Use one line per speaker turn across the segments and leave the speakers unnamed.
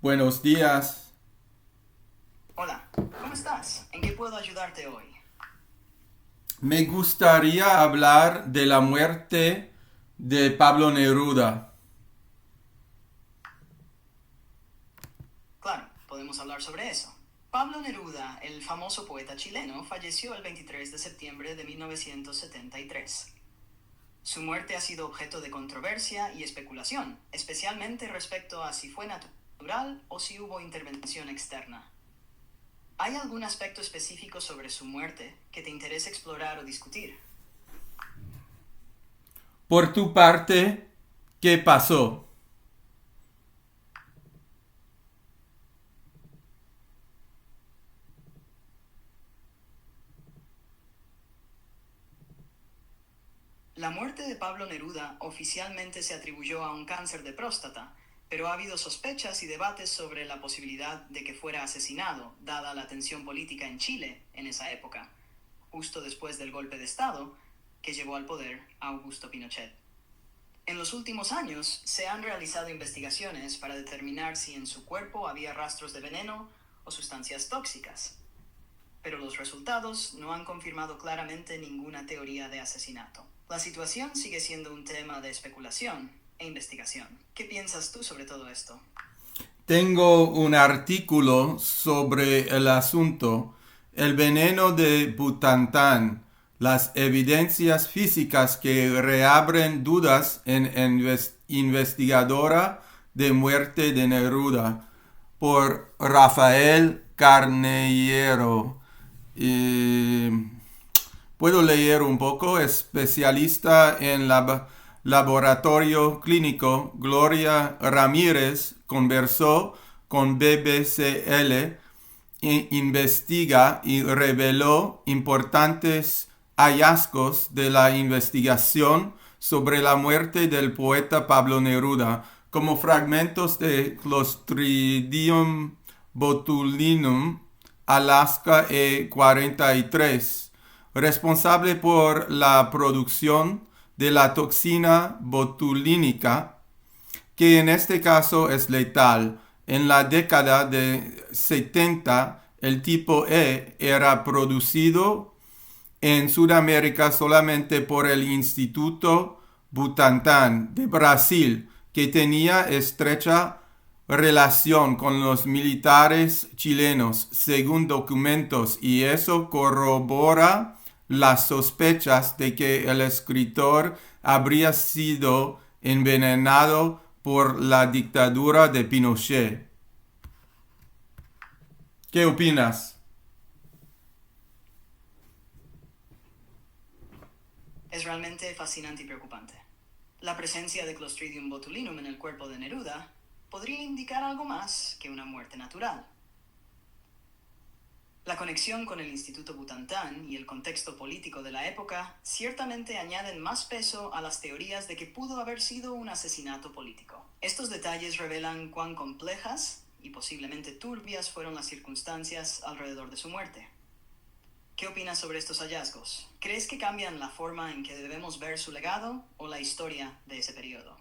Buenos días.
Hola, ¿cómo estás? ¿En qué puedo ayudarte hoy?
Me gustaría hablar de la muerte de Pablo Neruda.
Claro, podemos hablar sobre eso. Pablo Neruda, el famoso poeta chileno, falleció el 23 de septiembre de 1973. Su muerte ha sido objeto de controversia y especulación, especialmente respecto a si fue natural o si hubo intervención externa. ¿Hay algún aspecto específico sobre su muerte que te interese explorar o discutir?
Por tu parte, ¿qué pasó?
La muerte de Pablo Neruda oficialmente se atribuyó a un cáncer de próstata, pero ha habido sospechas y debates sobre la posibilidad de que fuera asesinado, dada la tensión política en Chile en esa época, justo después del golpe de Estado que llevó al poder a Augusto Pinochet. En los últimos años se han realizado investigaciones para determinar si en su cuerpo había rastros de veneno o sustancias tóxicas, pero los resultados no han confirmado claramente ninguna teoría de asesinato. La situación sigue siendo un tema de especulación e investigación. ¿Qué piensas tú sobre todo esto?
Tengo un artículo sobre el asunto. El veneno de Butantán. Las evidencias físicas que reabren dudas en investigadora de muerte de Neruda por Rafael Carneiro. Y puedo leer un poco. Especialista en laboratorio clínico, Gloria Ramírez conversó con BBCL, investiga y reveló importantes hallazgos de la investigación sobre la muerte del poeta Pablo Neruda, como fragmentos de Clostridium botulinum Alaska E43, responsable por la producción de la toxina botulínica, que en este caso es letal. En la década de 70, el tipo E era producido en Sudamérica solamente por el Instituto Butantan de Brasil, que tenía estrecha relación con los militares chilenos, según documentos, y eso corrobora las sospechas de que el escritor habría sido envenenado por la dictadura de Pinochet. ¿Qué opinas?
Es realmente fascinante y preocupante. La presencia de Clostridium botulinum en el cuerpo de Neruda podría indicar algo más que una muerte natural. La conexión con el Instituto Butantan y el contexto político de la época ciertamente añaden más peso a las teorías de que pudo haber sido un asesinato político. Estos detalles revelan cuán complejas y posiblemente turbias fueron las circunstancias alrededor de su muerte. ¿Qué opinas sobre estos hallazgos? ¿Crees que cambian la forma en que debemos ver su legado o la historia de ese periodo?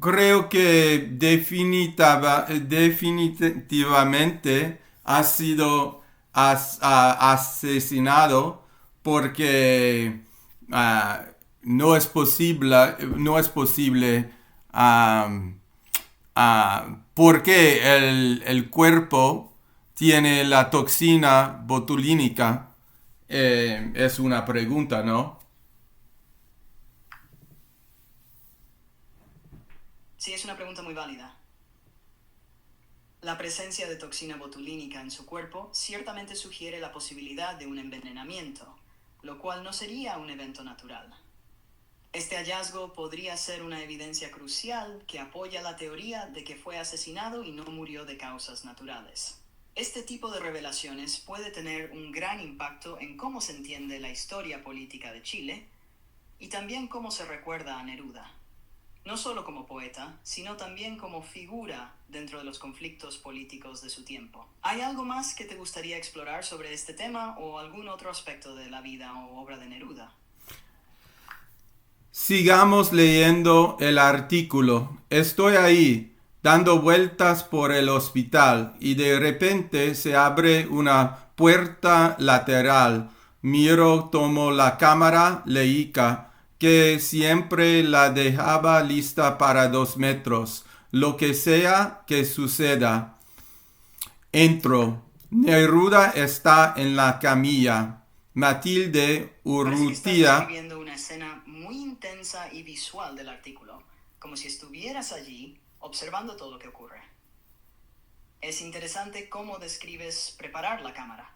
Creo que definitivamente ha sido asesinado porque ah, no es posible ah, por qué el cuerpo tiene la toxina botulínica. Es una pregunta, ¿no?
Sí, es una pregunta muy válida. La presencia de toxina botulínica en su cuerpo ciertamente sugiere la posibilidad de un envenenamiento, lo cual no sería un evento natural. Este hallazgo podría ser una evidencia crucial que apoya la teoría de que fue asesinado y no murió de causas naturales. Este tipo de revelaciones puede tener un gran impacto en cómo se entiende la historia política de Chile y también cómo se recuerda a Neruda, no solo como poeta, sino también como figura dentro de los conflictos políticos de su tiempo. ¿Hay algo más que te gustaría explorar sobre este tema o algún otro aspecto de la vida o obra de Neruda?
Sigamos leyendo el artículo. Estoy ahí. dando vueltas por el hospital y de repente se abre una puerta lateral. Miro, tomo la cámara Leica, que siempre la dejaba lista para 2 metros, lo que sea que suceda. Entro. Neruda está en la camilla. Matilde
Parece que estás
Urrutia.
describiendo una escena muy intensa y visual del artículo, como si estuvieras allí observando todo lo que ocurre. Es interesante cómo describes preparar la cámara,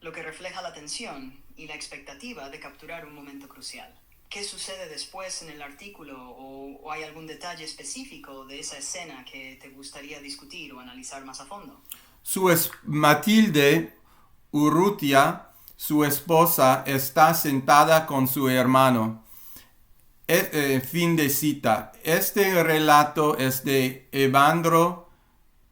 lo que refleja la tensión y la expectativa de capturar un momento crucial. ¿Qué sucede después en el artículo o hay algún detalle específico de esa escena que te gustaría discutir o analizar más a fondo?
Matilde Urrutia, su esposa, está sentada con su hermano. Fin de cita. Este relato es de Evandro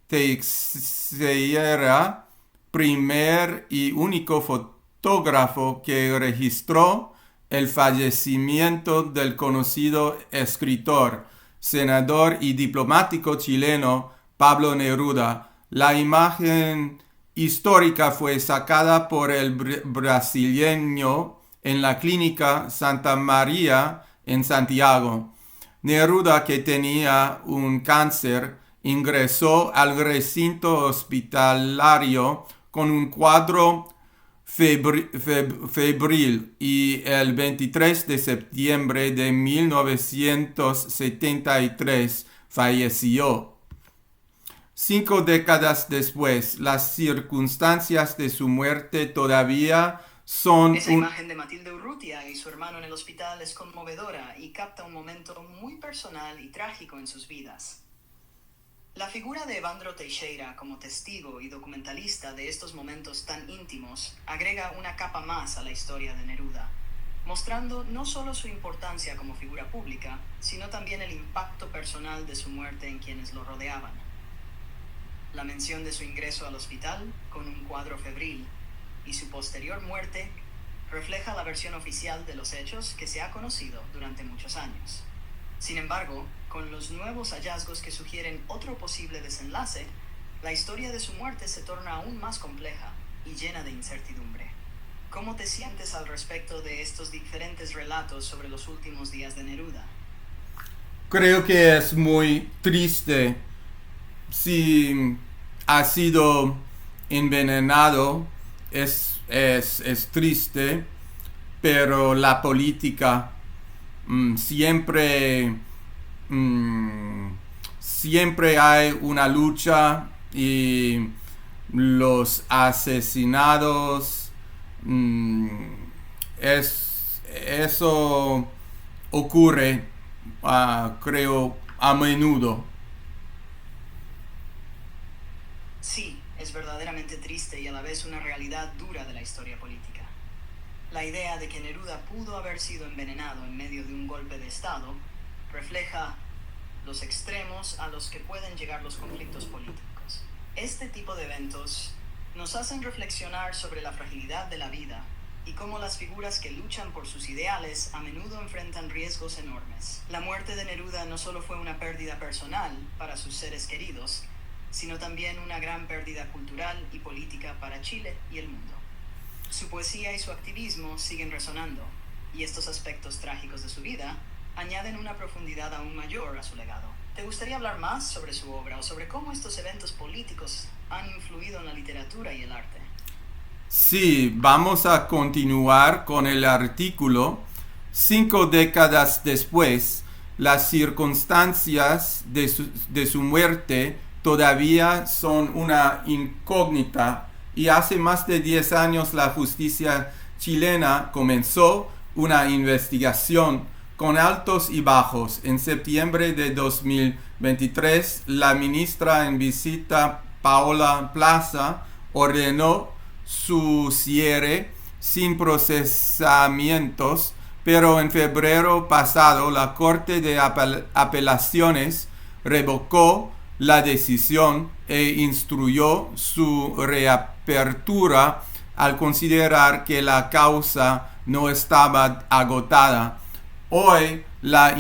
Teixeira, primer y único fotógrafo que registró el fallecimiento del conocido escritor, senador y diplomático chileno Pablo Neruda. La imagen histórica fue sacada por el brasileño en la clínica Santa María en Santiago. Neruda, que tenía un cáncer, ingresó al recinto hospitalario con un cuadro febril y el 23 de septiembre de 1973 falleció. 5 décadas después, las circunstancias de su muerte todavía son
Esa imagen de Matilde Urrutia y su hermano en el hospital es conmovedora y capta un momento muy personal y trágico en sus vidas. La figura de Evandro Teixeira como testigo y documentalista de estos momentos tan íntimos agrega una capa más a la historia de Neruda, mostrando no solo su importancia como figura pública, sino también el impacto personal de su muerte en quienes lo rodeaban. La mención de su ingreso al hospital con un cuadro febril y su posterior muerte refleja la versión oficial de los hechos que se ha conocido durante muchos años. Sin embargo, con los nuevos hallazgos que sugieren otro posible desenlace, la historia de su muerte se torna aún más compleja y llena de incertidumbre. ¿Cómo te sientes al respecto de estos diferentes relatos sobre los últimos días de Neruda?
Creo que es muy triste. Si ha sido envenenado, es triste, pero la política siempre hay una lucha y los asesinados, eso ocurre, creo, a menudo.
Sí, es verdaderamente triste y a la vez una realidad dura de la historia política. La idea de que Neruda pudo haber sido envenenado en medio de un golpe de Estado refleja los extremos a los que pueden llegar los conflictos políticos. Este tipo de eventos nos hacen reflexionar sobre la fragilidad de la vida y cómo las figuras que luchan por sus ideales a menudo enfrentan riesgos enormes. La muerte de Neruda no solo fue una pérdida personal para sus seres queridos, sino también una gran pérdida cultural y política para Chile y el mundo. Su poesía y su activismo siguen resonando, y estos aspectos trágicos de su vida añaden una profundidad aún mayor a su legado. ¿Te gustaría hablar más sobre su obra o sobre cómo estos eventos políticos han influido en la literatura y el arte?
Sí, vamos a continuar con el artículo. 5 décadas después, las circunstancias de su muerte todavía son una incógnita y hace más de 10 años la justicia chilena comenzó una investigación con altos y bajos. En septiembre de 2023, la ministra en visita, Paola Plaza, ordenó su cierre sin procesamientos, pero en febrero pasado la Corte de Apelaciones revocó la decisión e instruyó su reapertura al considerar que la causa no estaba agotada. Hoy la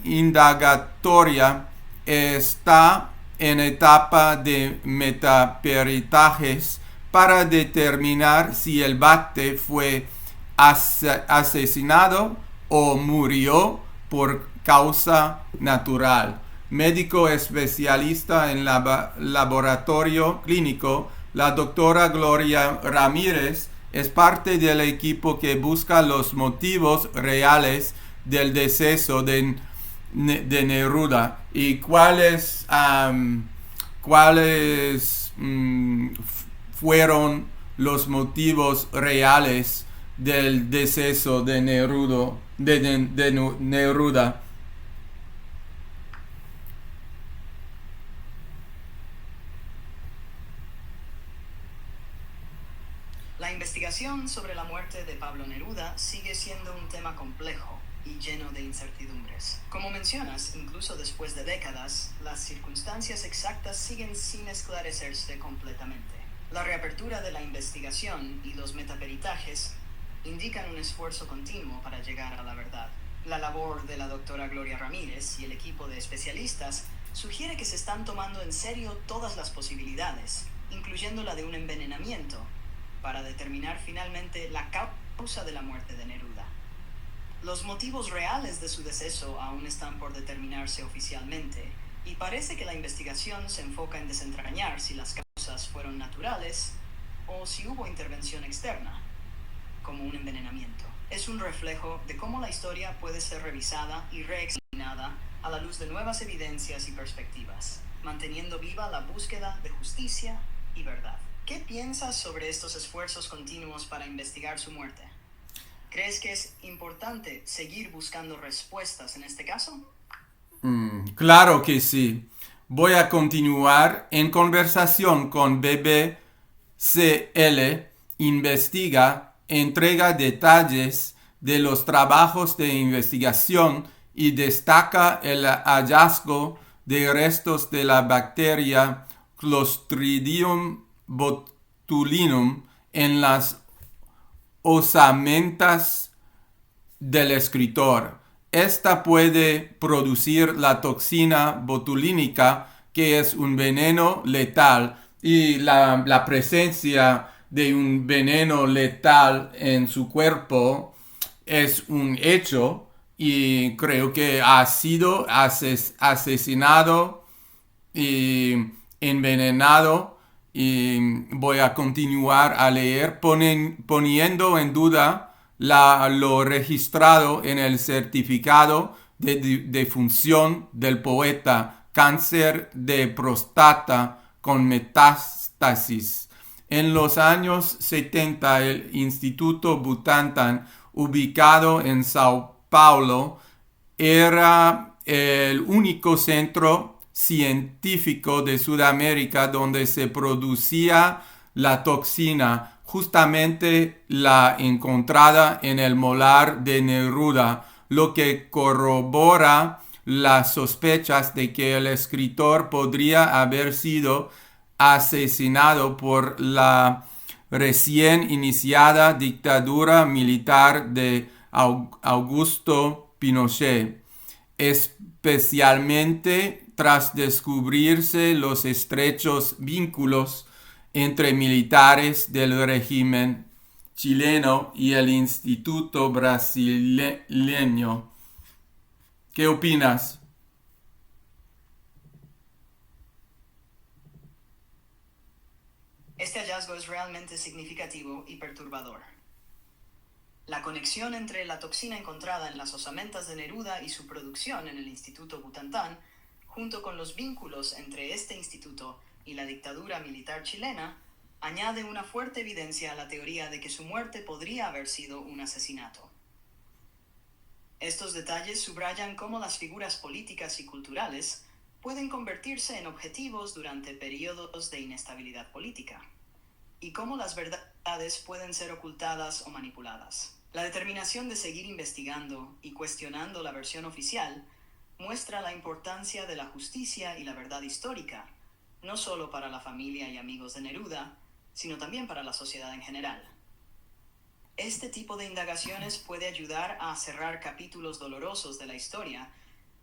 indagatoria está en etapa de metaperitajes para determinar si el bate fue asesinado o murió por causa natural. Médico especialista en laboratorio clínico, la doctora Gloria Ramírez es parte del equipo que busca los motivos reales del deceso de Neruda y cuáles fueron los motivos reales del deceso de Neruda.
La investigación sobre la muerte de Pablo Neruda sigue siendo un tema complejo y lleno de incertidumbres. Como mencionas, incluso después de décadas, las circunstancias exactas siguen sin esclarecerse completamente. La reapertura de la investigación y los metaperitajes indican un esfuerzo continuo para llegar a la verdad. La labor de la doctora Gloria Ramírez y el equipo de especialistas sugiere que se están tomando en serio todas las posibilidades, incluyendo la de un envenenamiento, para determinar finalmente la causa de la muerte de Neruda. Los motivos reales de su deceso aún están por determinarse oficialmente, y parece que la investigación se enfoca en desentrañar si las causas fueron naturales o si hubo intervención externa, como un envenenamiento. Es un reflejo de cómo la historia puede ser revisada y reexaminada a la luz de nuevas evidencias y perspectivas, manteniendo viva la búsqueda de justicia y verdad. ¿Qué piensas sobre estos esfuerzos continuos para investigar su muerte? ¿Crees que es importante seguir buscando respuestas en este caso?
Claro que sí. Voy a continuar en conversación con BBCL, investiga, entrega detalles de los trabajos de investigación y destaca el hallazgo de restos de la bacteria Clostridium botulinum en las osamentas del escritor. Esta puede producir la toxina botulínica, que es un veneno letal, y la presencia de un veneno letal en su cuerpo es un hecho, y creo que ha sido asesinado y envenenado. Y voy a continuar a leer poniendo en duda lo registrado en el certificado de defunción del poeta: cáncer de próstata con metástasis. En los años 70, el Instituto Butantan, ubicado en Sao Paulo, era el único centro científico de Sudamérica donde se producía la toxina, justamente la encontrada en el molar de Neruda, lo que corrobora las sospechas de que el escritor podría haber sido asesinado por la recién iniciada dictadura militar de Augusto Pinochet, especialmente tras descubrirse los estrechos vínculos entre militares del régimen chileno y el Instituto brasileño. ¿Qué opinas?
Este hallazgo es realmente significativo y perturbador. La conexión entre la toxina encontrada en las osamentas de Neruda y su producción en el Instituto Butantan, junto con los vínculos entre este instituto y la dictadura militar chilena, añade una fuerte evidencia a la teoría de que su muerte podría haber sido un asesinato. Estos detalles subrayan cómo las figuras políticas y culturales pueden convertirse en objetivos durante periodos de inestabilidad política, y cómo las verdades pueden ser ocultadas o manipuladas. La determinación de seguir investigando y cuestionando la versión oficial muestra la importancia de la justicia y la verdad histórica, no solo para la familia y amigos de Neruda, sino también para la sociedad en general. Este tipo de indagaciones puede ayudar a cerrar capítulos dolorosos de la historia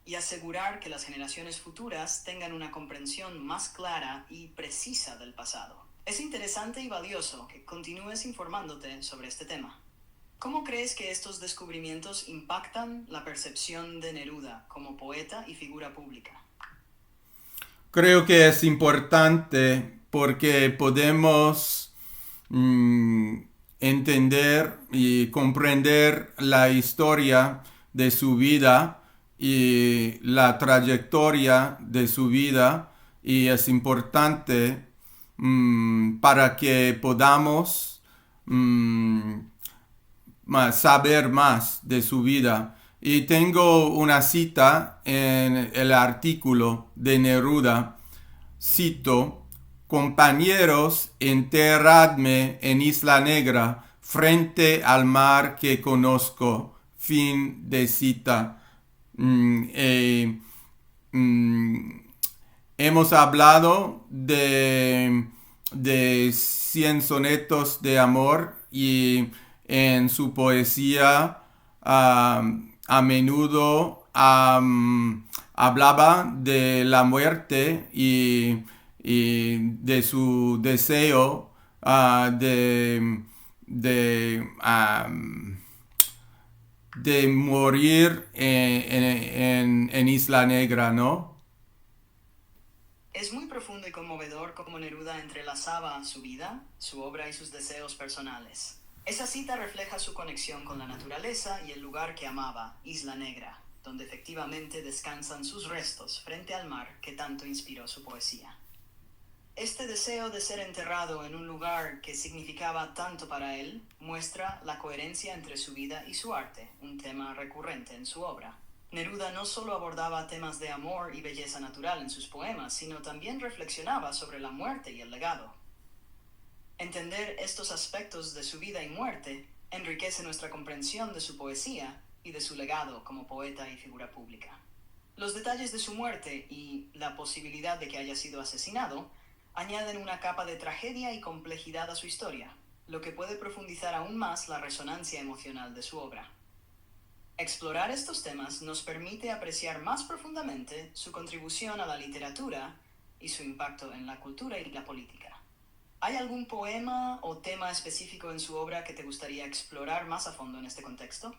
y asegurar que las generaciones futuras tengan una comprensión más clara y precisa del pasado. Es interesante y valioso que continúes informándote sobre este tema. ¿Cómo crees que estos descubrimientos impactan la percepción de Neruda como poeta y figura pública?
Creo que es importante porque podemos mm, entender y comprender la historia de su vida y la trayectoria de su vida, y es importante para que podamos mm, saber más de su vida. Y tengo una cita en el artículo de Neruda. Cito: compañeros, enterradme en Isla Negra, frente al mar que conozco. Fin de cita. Mm, eh, mm, Hemos hablado de 100 sonetos de amor, y en su poesía a menudo hablaba de la muerte y de su deseo de morir en Isla Negra, ¿no?
Es muy profundo y conmovedor cómo Neruda entrelazaba su vida, su obra y sus deseos personales. Esa cita refleja su conexión con la naturaleza y el lugar que amaba, Isla Negra, donde efectivamente descansan sus restos frente al mar que tanto inspiró su poesía. Este deseo de ser enterrado en un lugar que significaba tanto para él muestra la coherencia entre su vida y su arte, un tema recurrente en su obra. Neruda no solo abordaba temas de amor y belleza natural en sus poemas, sino también reflexionaba sobre la muerte y el legado. Entender estos aspectos de su vida y muerte enriquece nuestra comprensión de su poesía y de su legado como poeta y figura pública. Los detalles de su muerte y la posibilidad de que haya sido asesinado añaden una capa de tragedia y complejidad a su historia, lo que puede profundizar aún más la resonancia emocional de su obra. Explorar estos temas nos permite apreciar más profundamente su contribución a la literatura y su impacto en la cultura y la política. ¿Hay algún poema o tema específico en su obra que te gustaría explorar más a fondo en este contexto?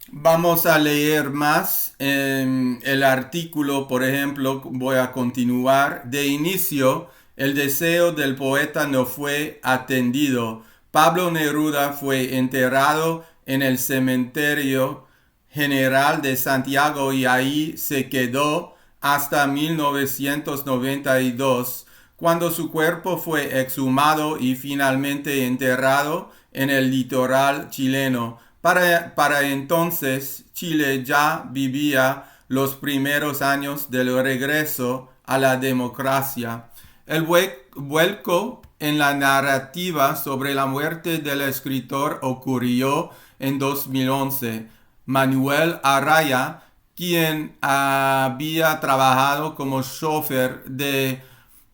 Vamos a leer más en el artículo. Por ejemplo, voy a continuar. De inicio, el deseo del poeta no fue atendido. Pablo Neruda fue enterrado en el cementerio general de Santiago y ahí se quedó hasta 1992, cuando su cuerpo fue exhumado y finalmente enterrado en el litoral chileno. Para entonces, Chile ya vivía los primeros años del regreso a la democracia. El vuelco en la narrativa sobre la muerte del escritor ocurrió en 2011. Manuel Araya, quien había trabajado como chofer de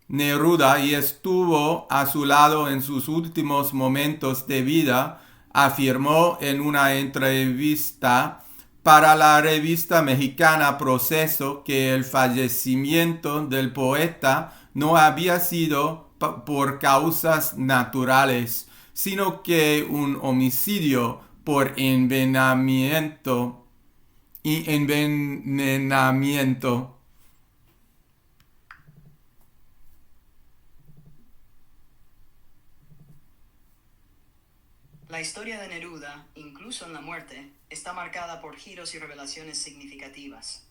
Neruda y estuvo a su lado en sus últimos momentos de vida, afirmó en una entrevista para la revista mexicana Proceso que el fallecimiento del poeta no había sido por causas naturales, sino que un homicidio por envenenamiento.
La historia de Neruda, incluso en la muerte, está marcada por giros y revelaciones significativas.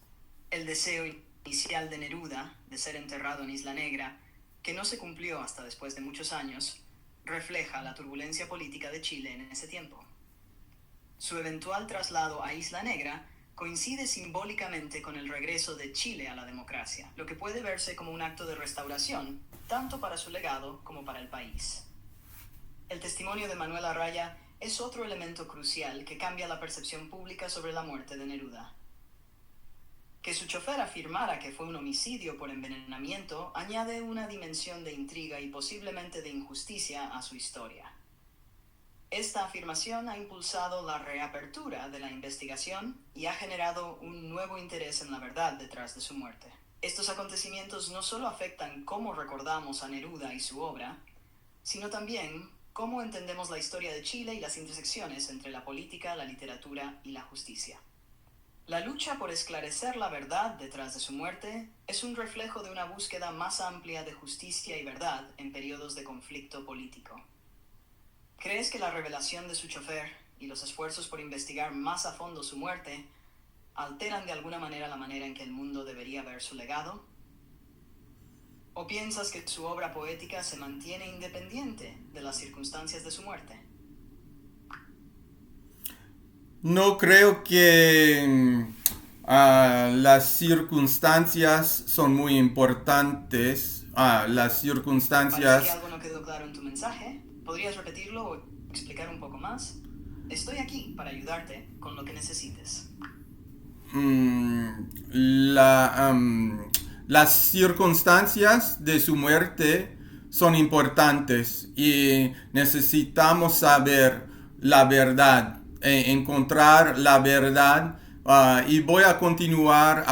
El deseo inicial de Neruda de ser enterrado en Isla Negra, que no se cumplió hasta después de muchos años, refleja la turbulencia política de Chile en ese tiempo. Su eventual traslado a Isla Negra coincide simbólicamente con el regreso de Chile a la democracia, lo que puede verse como un acto de restauración, tanto para su legado como para el país. El testimonio de Manuel Araya es otro elemento crucial que cambia la percepción pública sobre la muerte de Neruda. Que su chofer afirmara que fue un homicidio por envenenamiento añade una dimensión de intriga y posiblemente de injusticia a su historia. Esta afirmación ha impulsado la reapertura de la investigación y ha generado un nuevo interés en la verdad detrás de su muerte. Estos acontecimientos no solo afectan cómo recordamos a Neruda y su obra, sino también cómo entendemos la historia de Chile y las intersecciones entre la política, la literatura y la justicia. La lucha por esclarecer la verdad detrás de su muerte es un reflejo de una búsqueda más amplia de justicia y verdad en periodos de conflicto político. ¿Crees que la revelación de su chofer y los esfuerzos por investigar más a fondo su muerte alteran de alguna manera la manera en que el mundo debería ver su legado? ¿O piensas que su obra poética se mantiene independiente de las circunstancias de su muerte?
No creo que las circunstancias son muy importantes. Las
Parece que
circunstancias.
algo no quedó claro en tu mensaje. ¿Podrías repetirlo o explicar un poco más? Estoy aquí para ayudarte con lo que necesites.
mm, la, las circunstancias de su muerte son importantes y necesitamos saber la verdad, encontrar la verdad. Y voy a continuar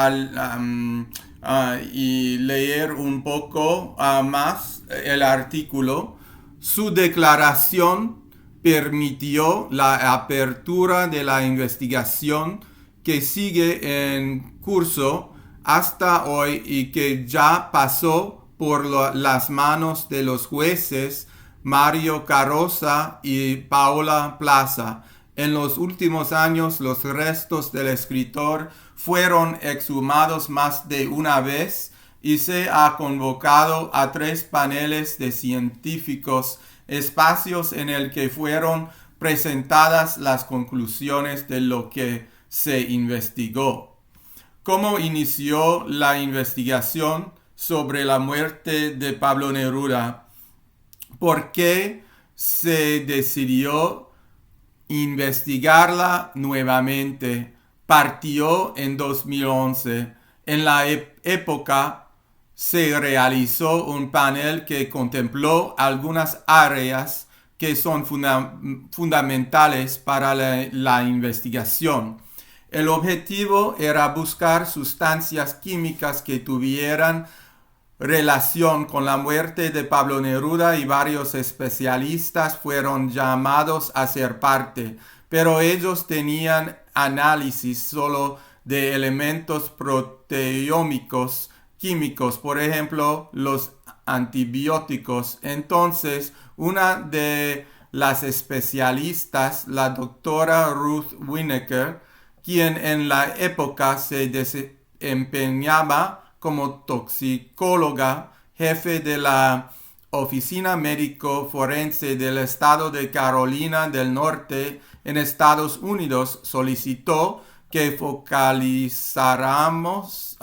y leer un poco más el artículo. Su declaración permitió la apertura de la investigación que sigue en curso hasta hoy y que ya pasó por las manos de los jueces Mario Carosa y Paola Plaza. En los últimos años, los restos del escritor fueron exhumados más de una vez y se ha convocado a 3 paneles de científicos, espacios en el que fueron presentadas las conclusiones de lo que se investigó. ¿Cómo inició la investigación sobre la muerte de Pablo Neruda? ¿Por qué se decidió investigarla nuevamente? Partió en 2011. En la época se realizó un panel que contempló algunas áreas que son fundamentales para la investigación. El objetivo era buscar sustancias químicas que tuvieran relación con la muerte de Pablo Neruda y varios especialistas fueron llamados a ser parte, pero ellos tenían análisis solo de elementos proteómicos químicos, por ejemplo, los antibióticos. Entonces, una de las especialistas, la doctora Ruth Winokur, quien en la época se desempeñaba como toxicóloga, jefe de la Oficina Médico Forense del Estado de Carolina del Norte en Estados Unidos, solicitó que focalizáramos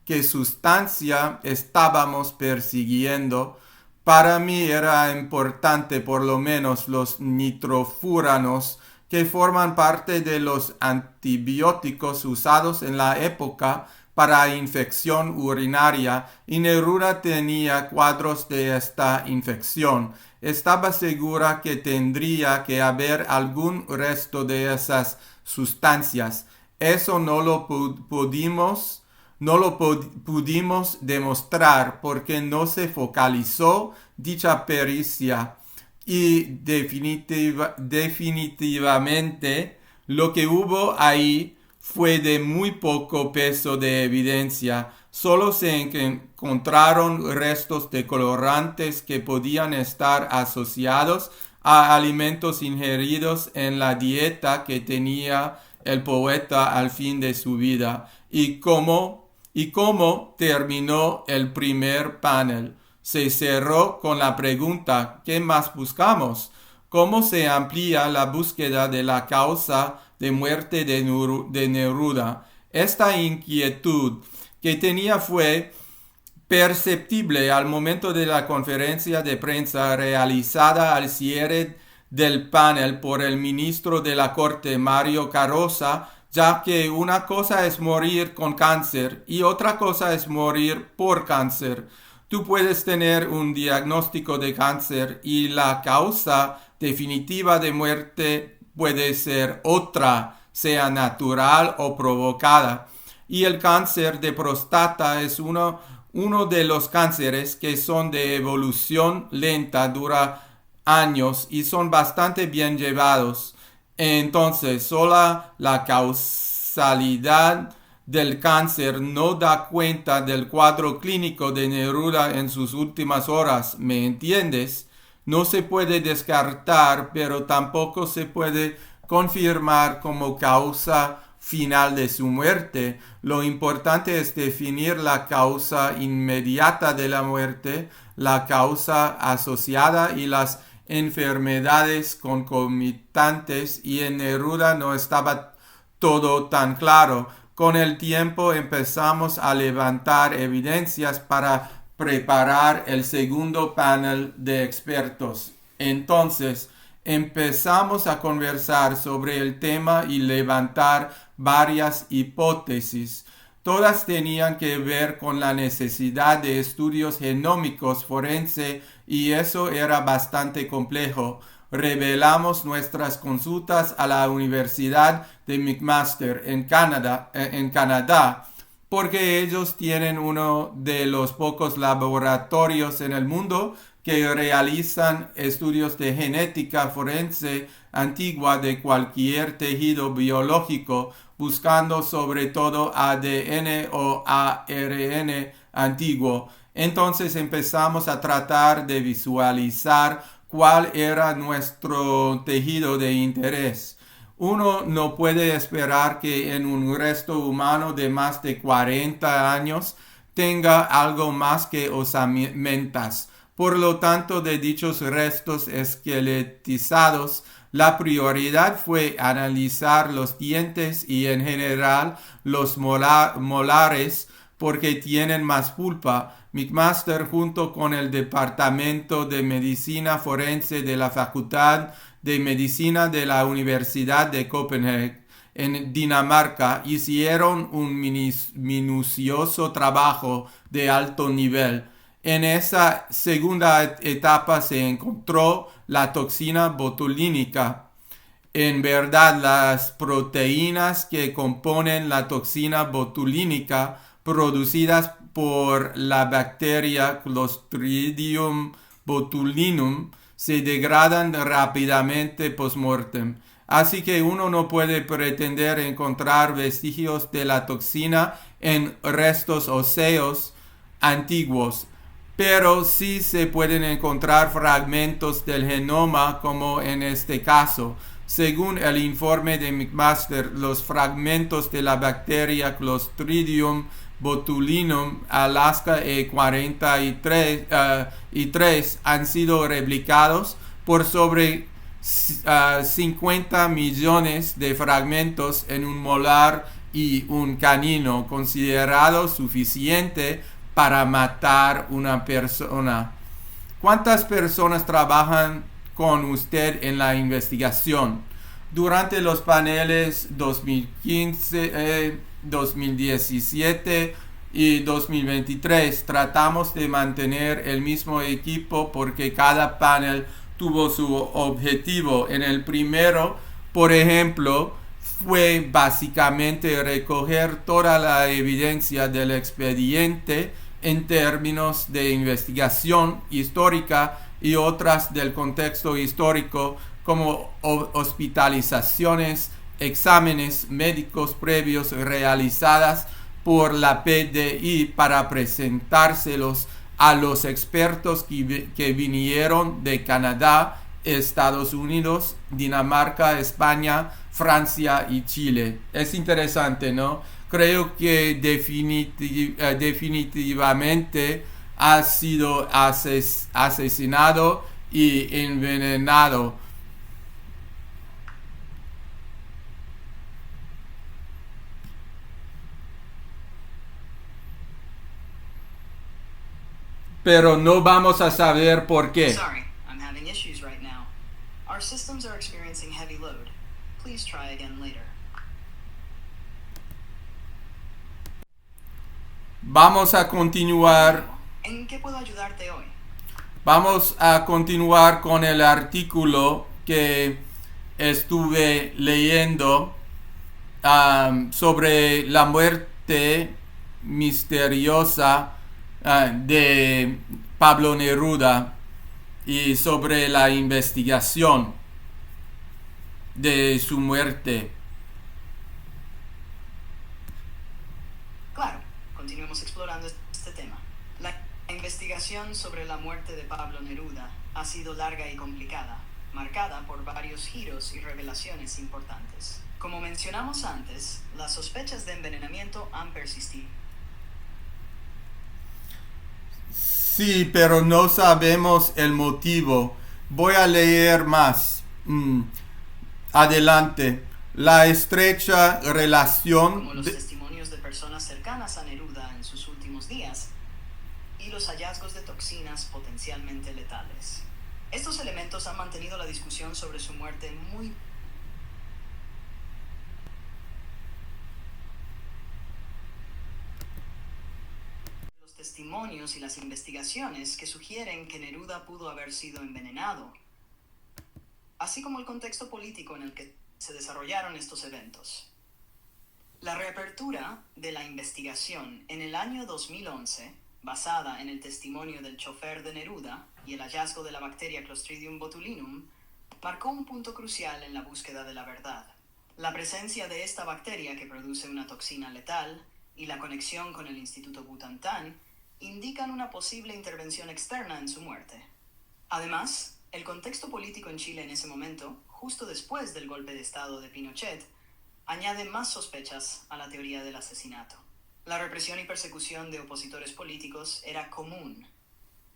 qué sustancia estábamos persiguiendo. Para mí era importante por lo menos los nitrofuranos, que forman parte de los antibióticos usados en la época para infección urinaria, y Neruda tenía cuadros de esta infección. Estaba segura que tendría que haber algún resto de esas sustancias. Eso no lo pudimos demostrar porque no se focalizó dicha pericia. Y definitivamente lo que hubo ahí fue de muy poco peso de evidencia. Solo se encontraron restos de colorantes que podían estar asociados a alimentos ingeridos en la dieta que tenía el poeta al fin de su vida. ¿Y cómo terminó el primer panel? Se cerró con la pregunta: ¿qué más buscamos? ¿Cómo se amplía la búsqueda de la causa de muerte de Neruda? Esta inquietud que tenía fue perceptible al momento de la conferencia de prensa realizada al cierre del panel por el ministro de la Corte, Mario Carosa, ya que una cosa es morir con cáncer y otra cosa es morir por cáncer. Tú puedes tener un diagnóstico de cáncer y la causa definitiva de muerte puede ser otra, sea natural o provocada. Y el cáncer de próstata es uno de los cánceres que son de evolución lenta, dura años y son bastante bien llevados. Entonces, sola la causalidad del cáncer no da cuenta del cuadro clínico de Neruda en sus últimas horas, ¿me entiendes? No se puede descartar, pero tampoco se puede confirmar como causa final de su muerte. Lo importante es definir la causa inmediata de la muerte, la causa asociada y las enfermedades concomitantes, y en Neruda no estaba todo tan claro. Con el tiempo empezamos a levantar evidencias para preparar el segundo panel de expertos. Entonces, empezamos a conversar sobre el tema y levantar varias hipótesis. Todas tenían que ver con la necesidad de estudios genómicos forense y eso era bastante complejo. Revelamos nuestras consultas a la Universidad de McMaster en Canadá, porque ellos tienen uno de los pocos laboratorios en el mundo que realizan estudios de genética forense antigua de cualquier tejido biológico, buscando sobre todo ADN o ARN antiguo. Entonces empezamos a tratar de visualizar cuál era nuestro tejido de interés. Uno no puede esperar que en un resto humano de más de 40 años tenga algo más que osamentas. Por lo tanto, de dichos restos esqueletizados, la prioridad fue analizar los dientes y en general los molares porque tienen más pulpa. McMaster, junto con el Departamento de Medicina Forense de la Facultad de Medicina de la Universidad de Copenhague, en Dinamarca, hicieron un minucioso trabajo de alto nivel. En esa segunda etapa se encontró la toxina botulínica. En verdad, las proteínas que componen la toxina botulínica producidas por la bacteria Clostridium botulinum se degradan rápidamente post-mortem. Así que uno no puede pretender encontrar vestigios de la toxina en restos óseos antiguos, pero sí se pueden encontrar fragmentos del genoma, como en este caso. Según el informe de McMaster, los fragmentos de la bacteria Clostridium botulinum Alaska E43 han sido replicados por sobre 50 millones de fragmentos en un molar y un canino, considerado suficiente para matar una persona. ¿Cuántas personas trabajan con usted en la investigación? Durante los paneles 2015, 2017 y 2023 tratamos de mantener el mismo equipo porque cada panel tuvo su objetivo. En el primero, por ejemplo, fue básicamente recoger toda la evidencia del expediente en términos de investigación histórica y otras del contexto histórico, como hospitalizaciones, exámenes médicos previos realizadas por la PDI para presentárselos a los expertos que vinieron de Canadá, Estados Unidos, Dinamarca, España, Francia y Chile. Es interesante, ¿no? Creo que definitivamente ha sido asesinado y envenenado. Pero no vamos a saber por qué.
Sorry, I'm having issues right now. Our systems are experiencing heavy load. Please try again later.
Vamos a continuar
¿En qué puedo ayudarte hoy?
Vamos a continuar con el artículo que estuve leyendo sobre la muerte misteriosa de Pablo Neruda y sobre la investigación de su muerte.
Claro, continuemos explorando este tema. La investigación sobre la muerte de Pablo Neruda ha sido larga y complicada, marcada por varios giros y revelaciones importantes. Como mencionamos antes, las sospechas de envenenamiento han persistido.
Sí, pero no sabemos el motivo. Voy a leer más. Adelante. La estrecha relación
Como los testimonios de personas cercanas a Neruda en sus últimos días y los hallazgos de toxinas potencialmente letales. Estos elementos han mantenido la discusión sobre su muerte muy... Los testimonios y las investigaciones que sugieren que Neruda pudo haber sido envenenado, así como el contexto político en el que se desarrollaron estos eventos. La reapertura de la investigación en el año 2011, basada en el testimonio del chofer de Neruda y el hallazgo de la bacteria Clostridium botulinum, marcó un punto crucial en la búsqueda de la verdad. La presencia de esta bacteria que produce una toxina letal y la conexión con el Instituto Butantan indican una posible intervención externa en su muerte. Además, el contexto político en Chile en ese momento, justo después del golpe de Estado de Pinochet, añade más sospechas a la teoría del asesinato. La represión y persecución de opositores políticos era común,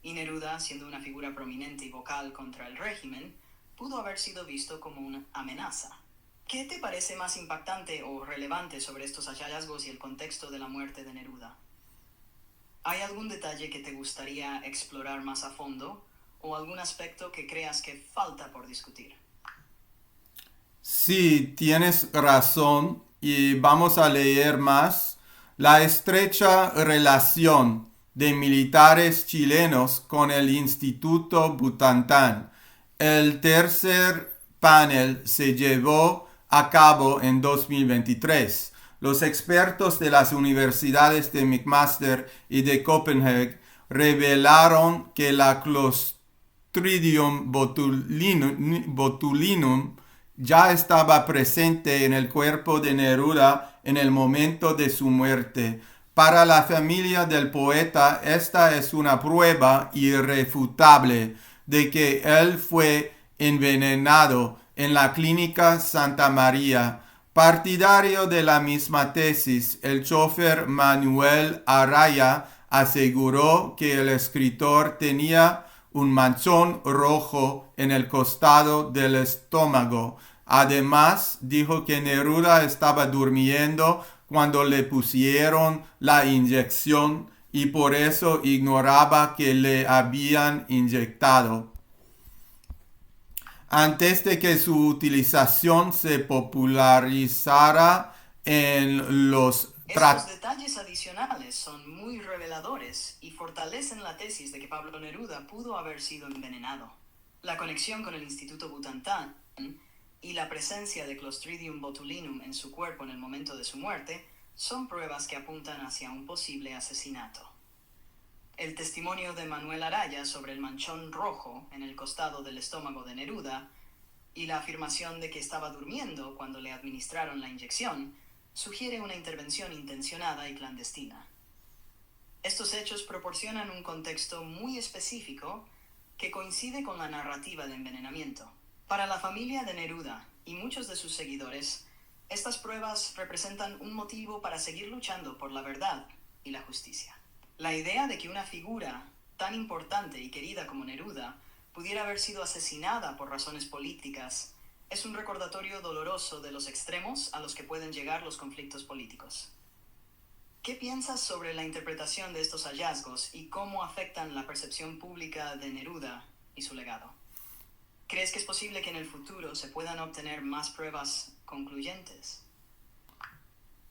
y Neruda, siendo una figura prominente y vocal contra el régimen, pudo haber sido visto como una amenaza. ¿Qué te parece más impactante o relevante sobre estos hallazgos y el contexto de la muerte de Neruda? ¿Hay algún detalle que te gustaría explorar más a fondo o algún aspecto que creas que falta por discutir?
Sí, tienes razón y vamos a leer más. La estrecha relación de militares chilenos con el Instituto Butantan. El tercer panel se llevó a cabo en 2023. Los expertos de las universidades de McMaster y de Copenhague revelaron que la Clostridium botulinum ya estaba presente en el cuerpo de Neruda en el momento de su muerte. Para la familia del poeta, esta es una prueba irrefutable de que él fue envenenado en la clínica Santa María. Partidario de la misma tesis, el chofer Manuel Araya aseguró que el escritor tenía un manchón rojo en el costado del estómago. Además, dijo que Neruda estaba durmiendo cuando le pusieron la inyección y por eso ignoraba que le habían inyectado. Antes de que su utilización se popularizara en los
Estos detalles adicionales son muy reveladores y fortalecen la tesis de que Pablo Neruda pudo haber sido envenenado. La conexión con el Instituto Butantan y la presencia de Clostridium botulinum en su cuerpo en el momento de su muerte son pruebas que apuntan hacia un posible asesinato. El testimonio de Manuel Araya sobre el manchón rojo en el costado del estómago de Neruda y la afirmación de que estaba durmiendo cuando le administraron la inyección sugiere una intervención intencionada y clandestina. Estos hechos proporcionan un contexto muy específico que coincide con la narrativa de envenenamiento. Para la familia de Neruda y muchos de sus seguidores, estas pruebas representan un motivo para seguir luchando por la verdad y la justicia. La idea de que una figura tan importante y querida como Neruda pudiera haber sido asesinada por razones políticas es un recordatorio doloroso de los extremos a los que pueden llegar los conflictos políticos. ¿Qué piensas sobre la interpretación de estos hallazgos y cómo afectan la percepción pública de Neruda y su legado? ¿Crees que es posible que en el futuro se puedan obtener más pruebas concluyentes?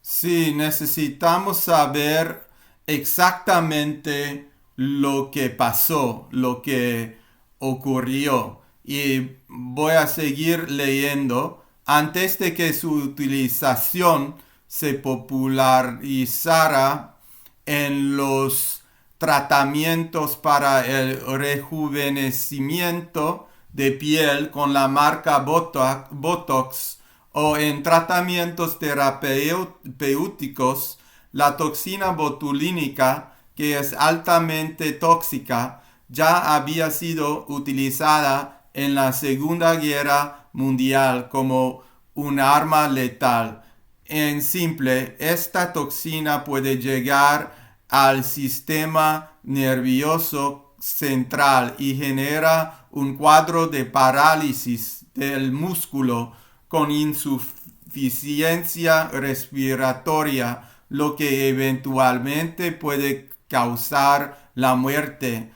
Sí, necesitamos saber exactamente lo que pasó, lo que ocurrió. Y voy a seguir leyendo. Antes de que su utilización se popularizara en los tratamientos para el rejuvenecimiento de piel con la marca Botox o en tratamientos terapéuticos, la toxina botulínica, que es altamente tóxica, ya había sido utilizada en la Segunda Guerra Mundial como un arma letal. En simple, esta toxina puede llegar al sistema nervioso central y genera un cuadro de parálisis del músculo con insuficiencia respiratoria, lo que eventualmente puede causar la muerte.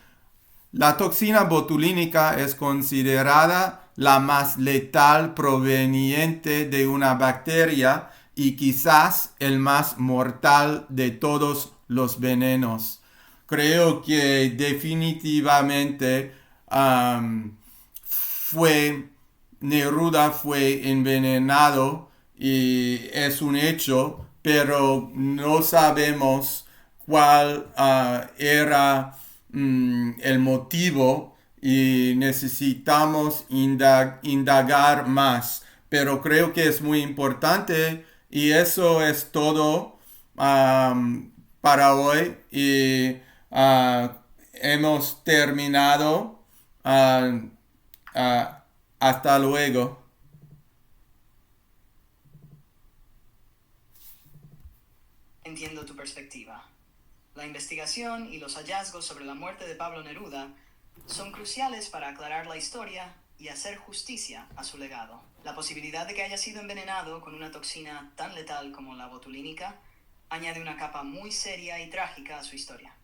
La toxina botulínica es considerada la más letal proveniente de una bacteria y quizás el más mortal de todos los venenos. Creo que definitivamente fue Neruda fue envenenado y es un hecho, pero no sabemos cuál era el motivo y necesitamos indagar más. Pero creo que es muy importante y eso es todo para hoy y hemos terminado. ah, ah, Hasta luego.
Entiendo tu perspectiva. La investigación y los hallazgos sobre la muerte de Pablo Neruda son cruciales para aclarar la historia y hacer justicia a su legado. La posibilidad de que haya sido envenenado con una toxina tan letal como la botulínica añade una capa muy seria y trágica a su historia.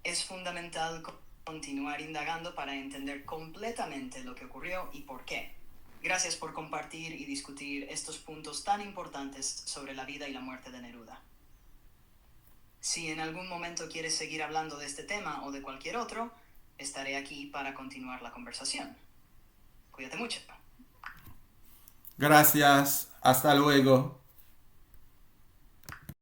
Es fundamental continuar indagando para entender completamente lo que ocurrió y por qué. Gracias por compartir y discutir estos puntos tan importantes sobre la vida y la muerte de Neruda. Si en algún momento quieres seguir hablando de este tema o de cualquier otro, estaré aquí para continuar la conversación. Cuídate mucho.
Gracias. Hasta luego.